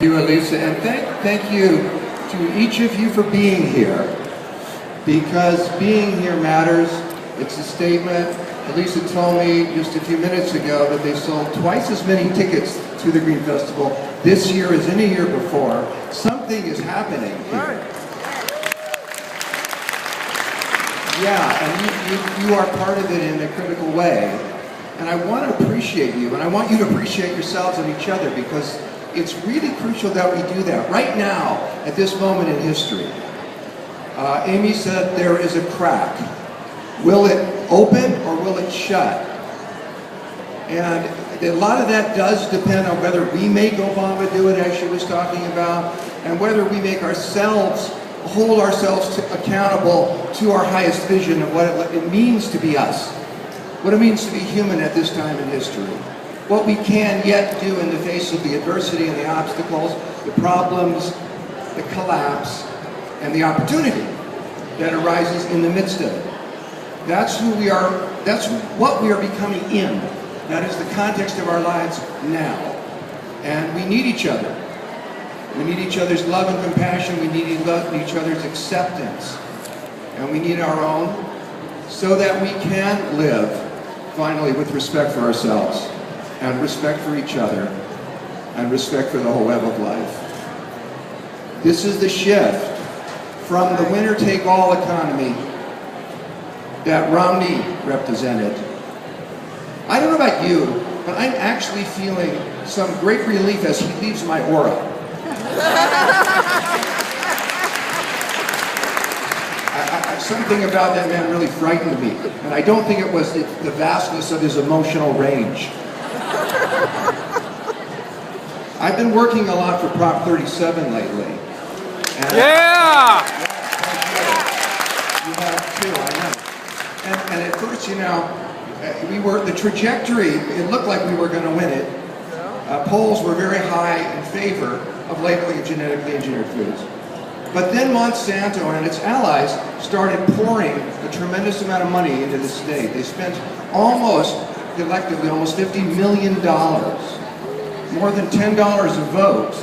You, Elisa, and thank you to each of you for being here, because being here matters. It's a statement. Elisa told me just a few minutes ago that they sold twice as many tickets to the Green Festival this year as any year before. Something is happening here. Yeah, and you are part of it in a critical way. And I want to appreciate you, and I want you to appreciate yourselves and each other, because it's really crucial that we do that right now, at this moment in history. Amy said there is a crack. Will it open or will it shut? And a lot of that does depend on whether we make Obama do it, as she was talking about, and whether we make ourselves, hold ourselves accountable to our highest vision of what it means to be us, what it means to be human at this time in history. What we can yet do in the face of the adversity and the obstacles, the problems, the collapse, and the opportunity that arises in the midst of it. That's who we are, that's what we are becoming in. That is the context of our lives now. And we need each other. We need each other's love and compassion. We need each other's acceptance. And we need our own, so that we can live, finally, with respect for ourselves, and respect for each other, and respect for the whole web of life. This is the shift from the winner-take-all economy that Romney represented. I don't know about you, but I'm actually feeling some great relief as he leaves my aura. Something about that man really frightened me, and I don't think it was the vastness of his emotional range. I've been working a lot for Prop 37 lately. And yeah! You have too, I know. And at first, you know, the trajectory, it looked like we were going to win it. Polls were very high in favor of labeling genetically engineered foods. But then Monsanto and its allies started pouring a tremendous amount of money into the state. They spent collectively, almost $50 million. More than $10 a vote.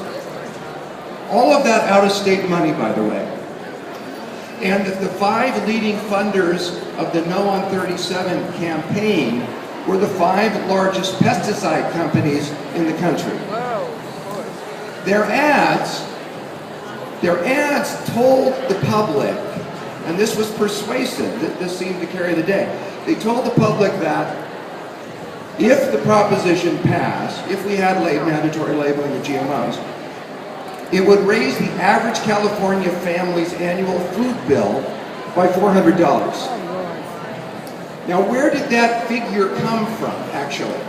All of that out-of-state money, by the way. And the 5 leading funders of the No on 37 campaign were the 5 largest pesticide companies in the country. Their ads told the public, and this was persuasive, this seemed to carry the day. They told the public that if the proposition passed, if we had mandatory labeling of GMOs, it would raise the average California family's annual food bill by $400. Now, where did that figure come from, actually?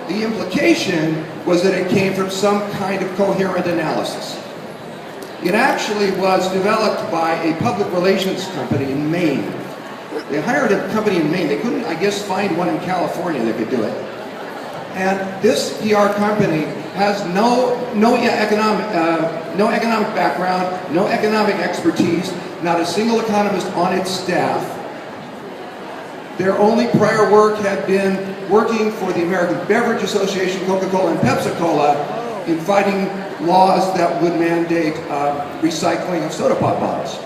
The implication was that it came from some kind of coherent analysis. It actually was developed by a public relations company in Maine. They hired a company in Maine. They couldn't, I guess, find one in California that could do it. And this PR company has no economic background, no economic expertise, not a single economist on its staff. Their only prior work had been working for the American Beverage Association, Coca-Cola, and Pepsi-Cola in fighting laws that would mandate recycling of soda pop bottles.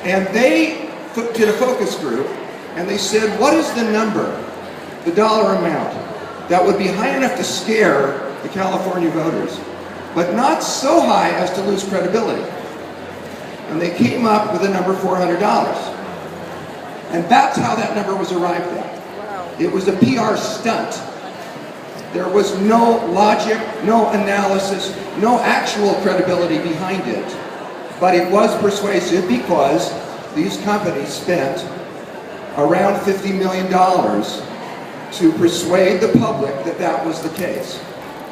And they did a focus group, and they said, what is the number, the dollar amount, that would be high enough to scare the California voters, but not so high as to lose credibility? And they came up with the number $400. And that's how that number was arrived at. It was a PR stunt. There was no logic, no analysis, no actual credibility behind it. But it was persuasive because these companies spent around $50 million to persuade the public that that was the case,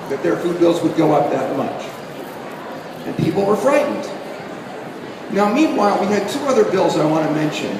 that their food bills would go up that much. And people were frightened. Now, meanwhile, we had 2 other bills I want to mention